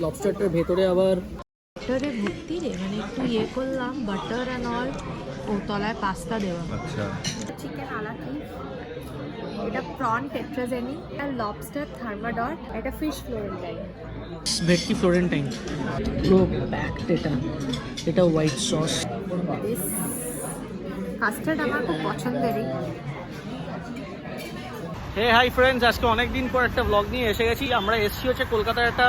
লবস্টারটার ভেতরে আবার বাটারে ভর্তি রে, মানে একটু ইয়ে করলাম বাটার অ্যান্ড অল, ও তলায় পাস্তা দেওয়া। আচ্ছা, চিকেন আলাকি, এটা প্রন টেট্রাজেনি, আর লবস্টার থার্মাডট, এটা ফিশ ফ্লোরেন্টাইন। ভেটকি ফ্লোরেন্টাইন পুরো প্যাকড। এটা হোয়াইট সস। কাস্টার্ড আমার খুব পছন্দেরই। হে হাই ফ্রেন্ডস, আজকে অনেক দিন পর একটা ব্লগ নিয়ে এসে গেছি। আমরা এসেছি হচ্ছে কলকাতার একটা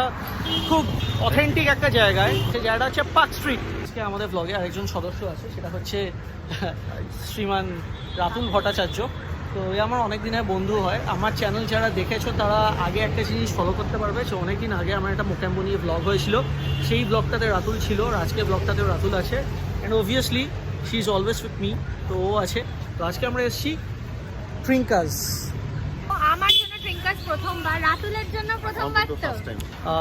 খুব অথেন্টিক একটা জায়গায়। সেই জায়গাটা হচ্ছে পার্ক স্ট্রিট। আজকে আমাদের ব্লগে আরেকজন সদস্য আছে, সেটা হচ্ছে শ্রীমান রাতুল ভট্টাচার্য। তো এ আমার অনেক দিনের বন্ধু হয়। আমার চ্যানেল যারা দেখেছো তারা আগে একটা জিনিস ফলো করতে পারবে। সো অনেক দিন আগে আমার একটা মোকাম্বো নিয়ে ব্লগ হয়েছিল, সেই ব্লগটাতে রাতুল ছিল, আর আজকে ব্লগটাতেও রাতুল আছে। And obviously she is always with me, তো ও আছে। তো আজকে আমরা এসেছি ট্রিঙ্কাস। আমার জন্য ট্রিঙ্কাস প্রথমবার, রাতুলের জন্য প্রথমবার। তো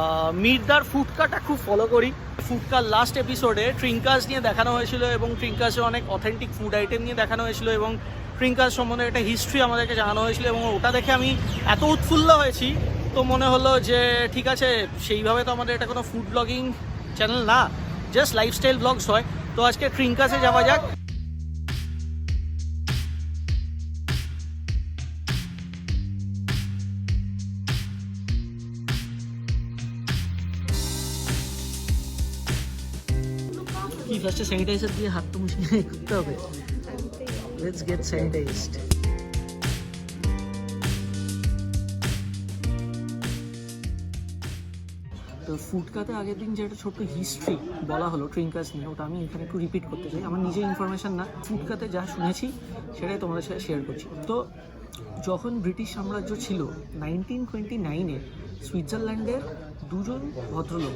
মির্দার ফুডকাটা খুব ফলো করি। ফুডকার লাস্ট এপিসোডে ট্রিঙ্কাস নিয়ে দেখানো হয়েছিল এবং ট্রিঙ্কাসের অনেক অথেন্টিক ফুড আইটেম নিয়ে দেখানো হয়েছিল এবং ট্রিঙ্কাস সম্বন্ধে একটা হিস্ট্রি আমাদেরকে জানানো হয়েছিল এবং ওটা দেখে আমি এত উৎফুল্ল হয়েছি, তো মনে হলো যে ঠিক আছে, সেইভাবে তো আমাদের এটা কোনো ফুড ব্লগিং চ্যানেল না, জাস্ট লাইফস্টাইল ব্লগস হয়। তো আজকে ট্রিঙ্কাসে যাওয়া যাক। কি ফার্স্টে স্যানিটাইজার দিয়ে হাত তো মুছে করতে হবে। Let's get sanitised. তো ফুডকাতে আগের দিন যে একটা ছোট্ট হিস্ট্রি বলা হলো ট্রিঙ্কাস নিয়ে, ওটা আমি এখানে একটু রিপিট করতে চাই। আমার নিজের ইনফরমেশান না, ফুডকাতে যা শুনেছি সেটাই তোমাদের সাথে শেয়ার করছি। তো যখন ব্রিটিশ সাম্রাজ্য ছিল 1929-এ সুইজারল্যান্ডের দুজন ভদ্রলোক,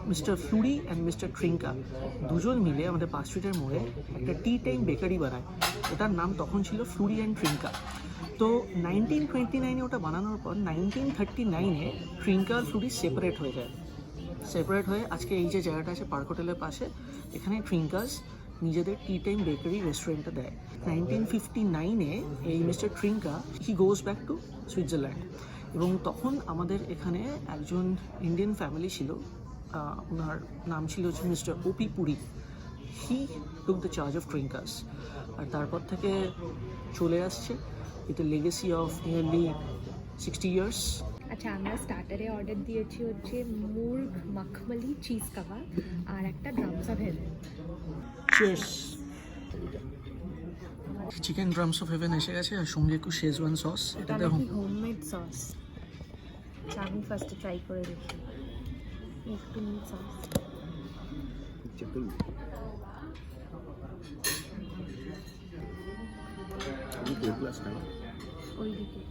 মিস্টার ফ্লুরি অ্যান্ড মিস্টার ট্রিঙ্কা, দুজন মিলে আমাদের পার্ক স্ট্রিটের মোড়ে একটা টি টাইম বেকারি বানায়। ওটার নাম তখন ছিল ফ্লুরি অ্যান্ড ট্রিঙ্কা। তো 1929-এ ওটা বানানোর পর 1939-এ ট্রিঙ্কা আর ফ্লুরি সেপারেট হয়ে যায়। সেপারেট হয়ে আজকে এই যে জায়গাটা আছে পার্ক হোটেলের পাশে, এখানে ট্রিঙ্কাস নিজেদের টি টাইম বেকারি রেস্টুরেন্টটা দেয়। 1959-এ এই mister Trinca he goes back to Switzerland এবং তখন আমাদের এখানে একজন ইন্ডিয়ান ফ্যামিলি ছিল, ওনার নাম ছিল হচ্ছে mister O P Puri. He took the charge of Trincas, আর তারপর থেকে চলে আসছে with a legacy of nearly 60 years. আচ্ছা, আমরা স্টার্টারে অর্ডার দিয়েছি হচ্ছে মুর্গ মখমলি চিজ কাবাব আর একটা drums of haven. Cheers. Chicken drums of haven এসে গেছে আর সঙ্গে একটু শেজওয়ান সস। এটা দেখো হোমমেড সস। আমি ফার্স্টে ট্রাই করে দেখি একটু মিট সস। ওইদিকে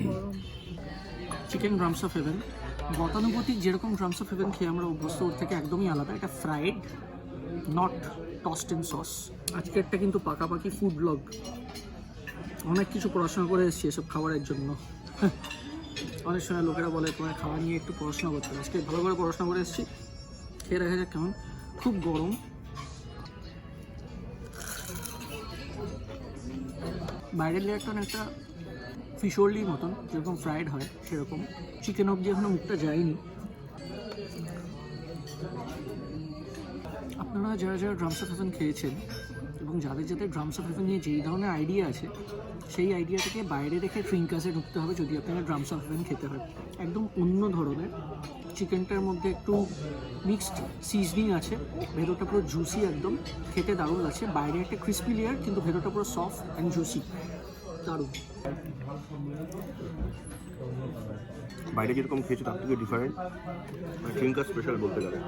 গরম। চিকেন ড্রামস অফ হেভেন গতানুগতিক যেরকম ড্রামস অফ হেভেন খেয়ে আমরা অভ্যস্ত, ওর থেকে একদমই আলাদা। এটা fried, not toast in sauce. আজকেরটা কিন্তু পাকাপাকি ফুড ব্লগ। অনেক কিছু পড়াশোনা করে এসেছি এসব খাবারের জন্য। অনেক সময় লোকেরা বলে তোমার খাবার নিয়ে একটু পড়াশোনা করতে হবে। আজকে ভালো করে পড়াশোনা করে এসেছি। খেয়ে দেখা যাক কেমন। খুব গরম। বাইরের লেয়ারটা অনেকটা ফিশোরলির মতন, যেরকম ফ্রাইড হয় সেরকম। চিকেন অবধি এখনো মুখটা যায়নি। আপনারা যারা যারা ড্রামস অফ হেভেন খেয়েছেন এবং যাদের যাদের ড্রামস অফ হেভেন নিয়ে যেই ধরনের আইডিয়া আছে, সেই আইডিয়াটাকে বাইরে রেখে ট্রিঙ্কাসে ঢুকতে হবে যদি আপনারা ড্রামস অফ হেভেন খেতে হয়। একদম অন্য ধরনের। চিকেনটার মধ্যে একটু মিক্সড সিজনিং আছে, ভেতরটা পুরো জুসি, একদম খেতে দারুণ লাগছে। বাইরে একটা ক্রিসপি লেয়ার, কিন্তু ভেতরটা পুরো সফট অ্যান্ড জুসি, দারুণ। বাইরে যেরকম খেয়েছো তার থেকে ডিফারেন্ট, ট্রিঙ্কাস স্পেশাল বলতে গেলে।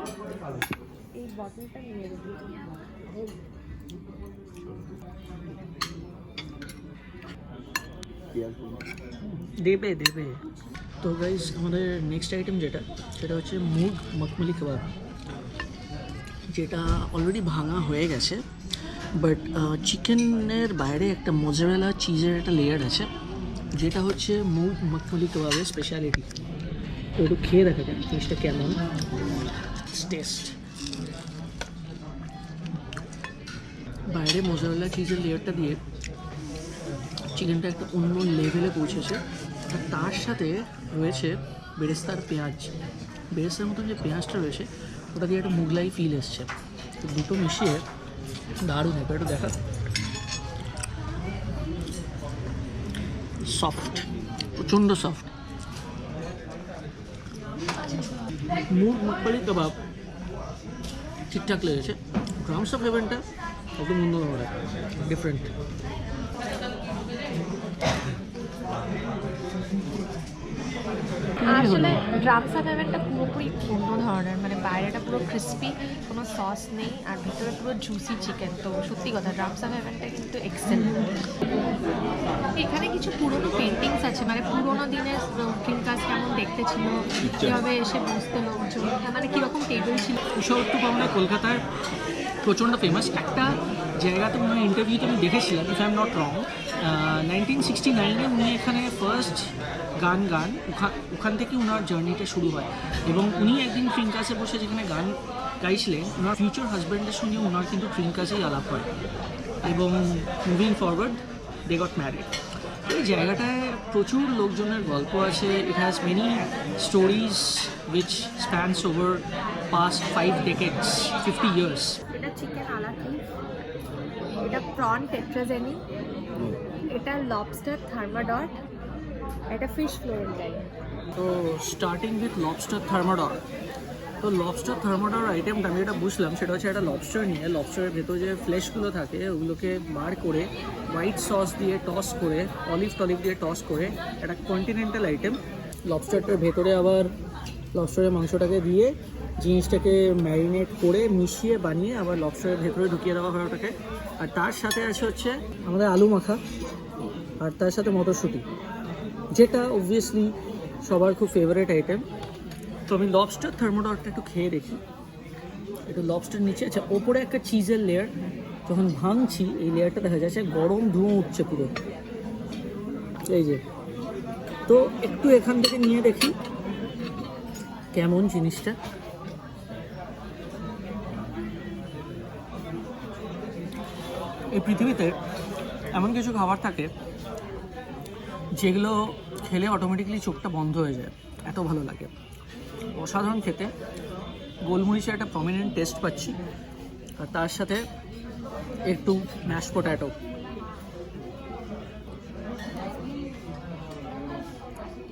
এই বটলটা নিয়ে দেবে দেবে। তো গাইজ, আমাদের নেক্সট আইটেম যেটা, সেটা হচ্ছে মুর্গ মখমলি কাবাব, যেটা অলরেডি ভাঙা হয়ে গেছে। বাট চিকেনের বাইরে একটা মোজারেলা চিজের একটা লেয়ার আছে, যেটা হচ্ছে মুর্গ মখমলি কাবাবের স্পেশালিটি। তো একটু খেয়ে দেখা যাক জিনিসটা কেমন টেস্ট। বাইরে মোজারেলা চিজের লেয়ারটা দিয়ে চিকেনটা একটা অন্য লেভেলে পৌঁছেছে। আর তার সাথে রয়েছে বেরেস্তার পেঁয়াজ, বেরেস্তার মতন যে পেঁয়াজটা রয়েছে ওটা দিয়ে একটা মুগলাই ফিল এসছে। তো দুটো মিশিয়ে দারুণ। একটু দেখা, সফট, প্রচণ্ড সফট। মুগফলি কাবাব ঠিকঠাক লেগেছে। ড্রামস অফ হেভেনটা একদম অন্য ধরনের, ডিফারেন্ট। আসলে ড্রামস অফ হেভেনটা পুরোপুরি অন্য ধরনের, মানে বাইরেটা পুরো ক্রিস্পি, কোনো সস নেই, আর ভিতরে পুরো জুসি চিকেন। তো সত্যি কথা, ড্রামস অফ হেভেনটা কিন্তু এক্সেলেন্ট। এখানে কিছু পুরোনো পেন্টিংস আছে, মানে পুরোনো দিনের ট্রিঙ্কাস কেমন দেখতে ছিল, কীভাবে এসে বসতে লোকজন, মানে কীরকম টেবিল ছিল। উষা পাওনা কলকাতার প্রচণ্ড ফেমাস। একটা জায়গাতে মনে হয় ইন্টারভিউতে আমি দেখেছিলাম, if I am not wrong, 1969-এ উনি এখানে ফার্স্ট গান ওখান থেকে ওনার জার্নিটা শুরু হয়। এবং উনি একদিন ট্রিঙ্কাসে বসে যেখানে গান গাইছিলেন, ওনার ফিউচার হাজব্যান্ডের সঙ্গে ওনার কিন্তু ট্রিঙ্কাসেই আলাপ হয় এবং moving forward they got married. এই জায়গাটায় প্রচুর লোকজনের গল্প আছে। It has many stories which spans over past 5 decades, 50 years. এটা চিকেন আলাকি, এটা প্রন টেট্রাজেনি, এটা লবস্টার থার্মাডট, এটা ফিশ ফ্লোরেন্টাইন। তো স্টার্টিং উইথ লবস্টার থার্মাডর। তো লবস্টার থার্মাডর আইটেমটা আমি যেটা বুঝলাম সেটা হচ্ছে একটা লবস্টার নিয়ে, লবস্টারের ভেতরে যে ফ্লেশগুলো থাকে ওগুলোকে বার করে হোয়াইট সস দিয়ে টস করে, অলিভ দিয়ে টস করে, একটা কন্টিনেন্টাল আইটেম। লবস্টারটার ভেতরে আবার লবস্টারের মাংসটাকে দিয়ে জিনিসটাকে ম্যারিনেট করে মিশিয়ে বানিয়ে আবার লবস্টারের ভেতরে ঢুকিয়ে দেওয়া হয় ওটাকে। আর তার সাথে আছে হচ্ছে আমাদের আলু মাখা, আর তার সাথে মটরশুঁটি, যেটা অবভিয়াসলি সবার খুব ফেভারিট আইটেম। তো আমি লবস্টার থার্মোডরটা একটু খেয়ে দেখি। একটু লবস্টার নিচে আছে, ওপরে একটা চিজের লেয়ার। যখন ভাঙছি এই লেয়ারটা দেখা যাচ্ছে গরম ধোঁয়া উঠছে পুরো, এই যে। তো একটু এখান থেকে নিয়ে দেখি কেমন জিনিসটা। এই পৃথিবীতে এমন কিছু খাবার থাকে যেগুলো খেলে অটোমেটিক্যালি চোখটা বন্ধ হয়ে যায়, এত ভালো লাগে, অসাধারণ খেতে। গোলমরিচের একটা প্রমিনেন্ট টেস্ট পাচ্ছি, আর তার সাথে একটু ম্যাশ পটেটো।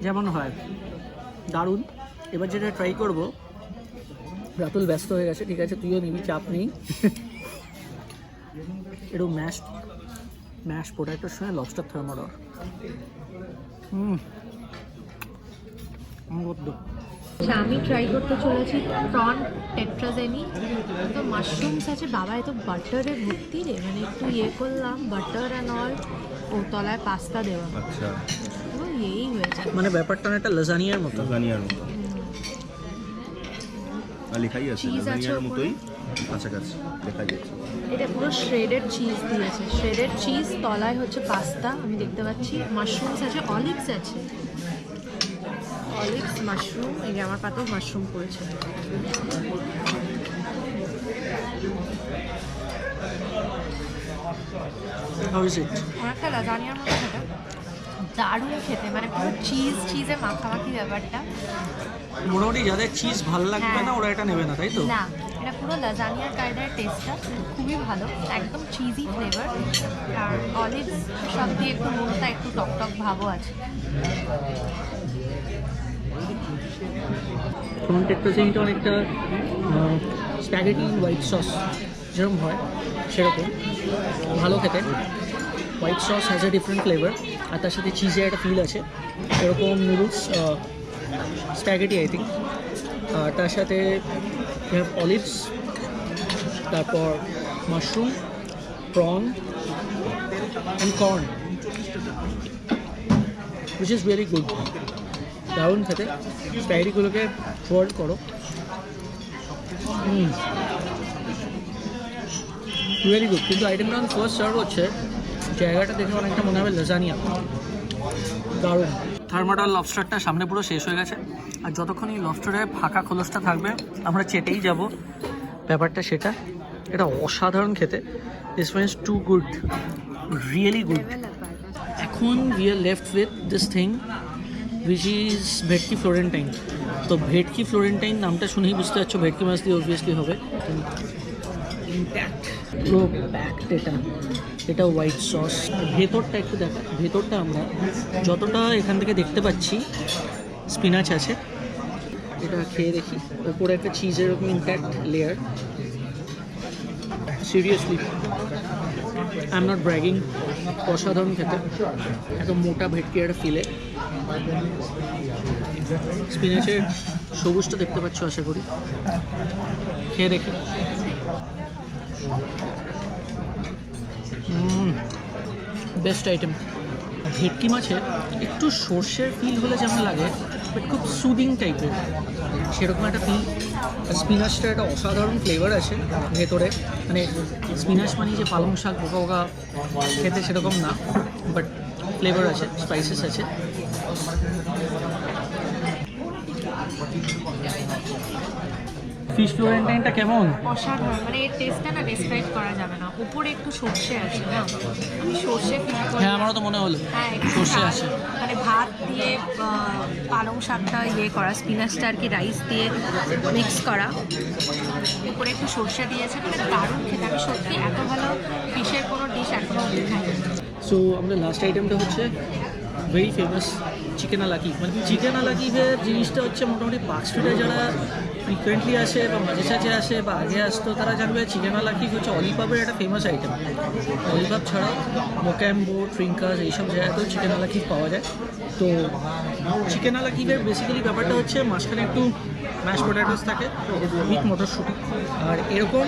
যেমন হয় দারুণ। এবার যেটা ট্রাই করব, রাতুল ব্যস্ত হয়ে গেছে, ঠিক আছে তুইও নিবি, চাপ নেই। একটু ম্যাশ পটেটোর সঙ্গে লবস্টার থার্মোডর। আমি ট্রাই করতে চলেছি প্রন টেট্রাজেনি। তো মাশরুমস আছে, বাবা এত বাটারে ভর্তি রে, মানে একটু ইয়ে করলাম বাটার অ্যান্ড অল, ও তলায় পাস্তা দেওয়া, আচ্ছা, পুরো এই হয়ে যায়, মানে ব্যাপারটা একটা লাজানিয়ার মতো। লাজানিয়ার মতো লেখাই আছে, Cheese আছে লাজানিয়ার ওপরে। মতোই কাছাকাছি দেখা যাচ্ছে। এটা পুরো শ্রেডেড চিজ দিয়েছে, শ্রেডেড চিজ, তলায় হচ্ছে পাস্তা আমি দেখতে পাচ্ছি, মাশরুমস আছে, অলিভস আছে, অলিভস মাশরুম, এই যে আমার পাতেও মাশরুম পড়েছে। অনেকটা লাজানিয়ার মতো খেতে, দারুণ খেতে, মানে পুরো চিজে মাখামাখি ব্যাপারটা। মোটামুটি যাদের চিজ ভালো লাগবে না ওরা এটা নেবে না, তাই তো? না, এটা পুরো লাজানিয়ার কায়দার টেস্টটা খুবই ভালো, একদম চিজি ফ্লেভার, আর অলিভস সব দিয়ে একটু নোনতা, একটু টক ভাবও আছে। ফ্রন্ট টেট্রাজেনিটা অনেকটা স্প্যাগেটি হোয়াইট সস যেরকম হয় সেরকম ভালো খেতে। White sauce has a different flavour, আর তার সাথে চিজের একটা ফিল আছে, এরকম নুডলস স্প্যাগেটি আই থিঙ্ক। আর তার সাথে অলিভস, তারপর mushroom, prawn and corn, which is very good. দারুণ খেতে। স্প্যাগেটিগুলোকে ফোল্ড করো, ভেরি গুড। কিন্তু আইটেমটা যখন ফার্স্ট সার্ভ হচ্ছে জায়গাটা দেখে অনেকটা মনে হবে লাজানিয়া, দারুণ। থার্মোডর লবস্টারটা সামনে পুরো শেষ হয়ে গেছে, আর যতক্ষণ এই লবস্টারের ফাঁকা খোলসটা থাকবে আমরা চেটেই যাব, ব্যাপারটা সেটা। এটা অসাধারণ খেতে, this was too good, really good. এখন we are left with this thing which is bhetki florentine. তো ভেটকি ফ্লোরেন্টাইন নামটা শুনেই বুঝতে পারছো ভেটকি মাছ দিয়ে অবভিয়াসলি হবে। ইনট্যাক্ট পুরো প্যাকড এটা হোয়াইট সস। ভেতরটা একটু দেখা, ভেতরটা আমরা যতটা এখান থেকে দেখতে পাচ্ছি স্পিনাচ আছে। এটা খেয়ে দেখি, ওপরে একটা চিজের এরকম intact layer. Seriously I am not bragging, অসাধারণ খেতে। এত মোটা ভেটকি একটা ফিলে। স্পিনাচের সবুজটা দেখতে পাচ্ছ আশা করি, খেয়ে দেখি। Best item. ভেটকি মাছে একটু সর্ষের ফিল হলে যেমন লাগে, বাট খুব সুদিং টাইপের সেরকম একটা ফিল। স্পিনাচটা একটা অসাধারণ ফ্লেভার আছে ভেতরে, মানে স্পিনাচ মানে যে পালং শাক বোকা বোকা খেতে সেরকম না, বাট ফ্লেভার আছে, স্পাইসেস আছে। ফিশ ফ্লোরেন্টাইনটা কেমন? অসাধারণ, মানে এর টেস্টটা না ডিসক্রাইব করা যাবে না। উপরে একটু সর্ষে আছে না, আমি সর্ষে ফিল করি। হ্যাঁ, আমারও তো মনে হলো হ্যাঁ, একটু সর্ষে ঝাল, আছে। মানে ভাত দিয়ে পালং শাকটা করা, স্পিনাচটা আর কি রাইস দিয়ে মিক্স করা, উপরে একটু সর্ষে দিয়েছে, মানে দারুণ খেতে। আমি সত্যি এত ভালো ফিশের কোনো ডিশ এখনো অব্দি খাইনি। সো আমাদের লাস্ট আইটেমটা হচ্ছে ভেরি ফেমাস চিকেন আলাকি। মানে চিকেন আলাকিভের জিনিসটা হচ্ছে মোটামুটি পার্ক স্ট্রিটে যারা ফ্রিকুয়েন্টলি আসে বা মাঝে সাঝে আসে বা আগে আসতো তারা জানবে চিকেন আলাকি হচ্ছে অলিপাবের একটা ফেমাস আইটেম। অলিপাব ছাড়াও মোক্যাম্বো, ট্রিঙ্কাস এইসব জায়গাতেও চিকেন আলাকি পাওয়া যায়। তো চিকেন আলাকিভের বেসিক্যালি ব্যাপারটা হচ্ছে মাঝখানে একটু ম্যাশ পটেটোস থাকে উইথ মটরশুঁটি, আর এরকম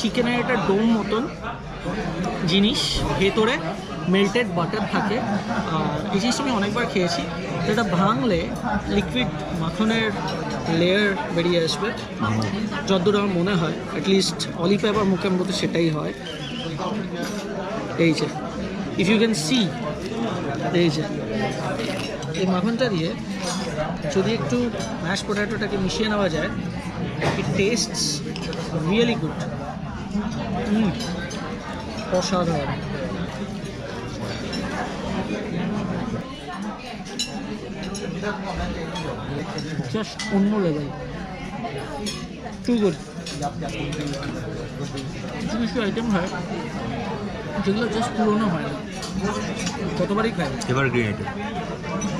চিকেনের একটা ডোম মতন জিনিস, ভেতরে মেল্টেড বাটার থাকে। আর এই জিনিসটা আমি অনেকবার খেয়েছি। তো এটা ভাঙলে লিকুইড মাখনের লেয়ার বেরিয়ে আসবে, যতদূর আমার মনে হয়। অ্যাটলিস্ট অলিপ্যাব আর মোক্যাম্বোতে সেটাই হয়। এই যে ইফ ইউ ক্যান সি, এই যে এই মাখনটা দিয়ে যদি একটু ম্যাশ পটেটোটাকে মিশিয়ে নেওয়া যায়, ইট টেস্টস রিয়েলি গুড। অসাধারণ। জাস্ট অন্য লেভেল, টু গুড। কিছু কিছু আইটেম হয় যেগুলো জাস্ট পুরোনো হয় না, কতবারই খায়। এভারগ্রিন আইটেম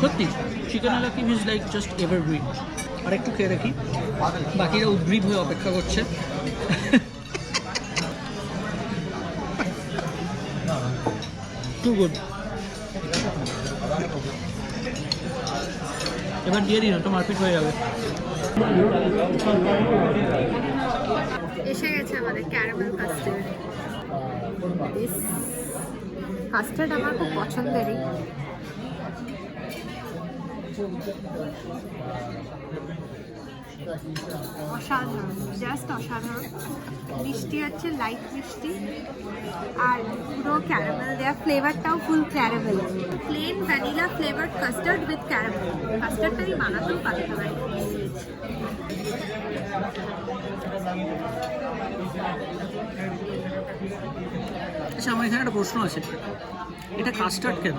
সত্যি chicken a la king is like just evergreen. আর একটু খেয়ে রাখি, বাকিরা উদ্গ্রীব হয়ে অপেক্ষা করছে। Too good. এবার দিয়ে দিন, তো মারপিট হয়ে যাবে। এসে গেছে আমাদের ক্যারামেল কাস্টার্ড। কাস্টার্ড আমার খুব পছন্দেরই। অসাধারণ, জাস্ট অসাধারণ। মিষ্টি আছে, লাইট মিষ্টি, আর পুরো ক্যারামেল দেওয়া, ফ্লেভারটাও full caramel. Plain vanilla flavoured custard with caramel. কাস্টার্ডটা আমি বানাতেও পারতে পারি। আচ্ছা, আমার এখানে একটা প্রশ্ন আছে, এটা কাস্টার্ড কেন?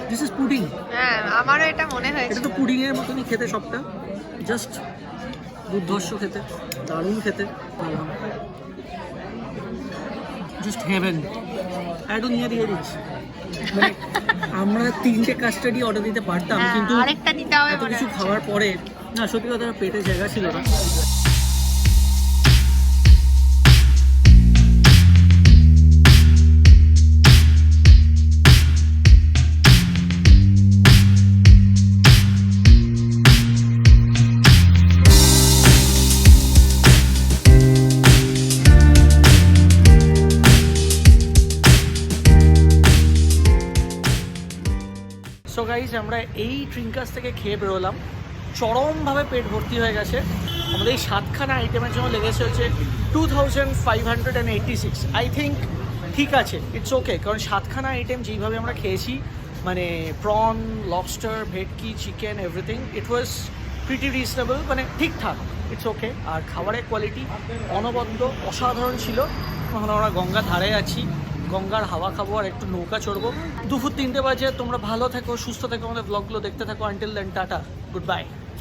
This is pudding. হ্যাঁ, আমারও এটা মনে হয়েছে। এটা তো পুডিংয়ের মতনই খেতে, সবটা জাস্ট দুর্ধর্ষ খেতে, দারুণ খেতে, জাস্ট হেভেন। একটু নিয়ে দিয়ে দিচ্ছি। মানে আমরা 3টে কাস্টার্ডই অর্ডার দিতে পারতাম, কিন্তু আরেকটা দিতে হবে এত কিছু খাওয়ার পরে না, সত্যি কথা পেটে জায়গা ছিল না। সো গাইজ, আমরা এই ট্রিঙ্কাস থেকে খেয়ে বেরোলাম, চরমভাবে পেট ভর্তি হয়ে গেছে। আমাদের এই 7খানা আইটেমের জন্য লেগেছে হচ্ছে 2586। আই থিঙ্ক ঠিক আছে, ইটস ওকে, কারণ 7খানা আইটেম যেইভাবে আমরা খেয়েছি, মানে প্রন, লবস্টার, ভেটকি, chicken, everything, it was pretty reasonable, মানে ঠিকঠাক, ইটস ওকে। আর খাবারের কোয়ালিটি অনবদ্য অসাধারণ ছিল। এখন আমরা গঙ্গা ধারে আছি, গঙ্গার হাওয়া খাবো আর একটু নৌকা চড়বো। দুপুর 3টে বাজে। তোমরা ভালো থেকো, সুস্থ থেকো, আমাদের ব্লগগুলো দেখতে থাকো। Until then tata, good by.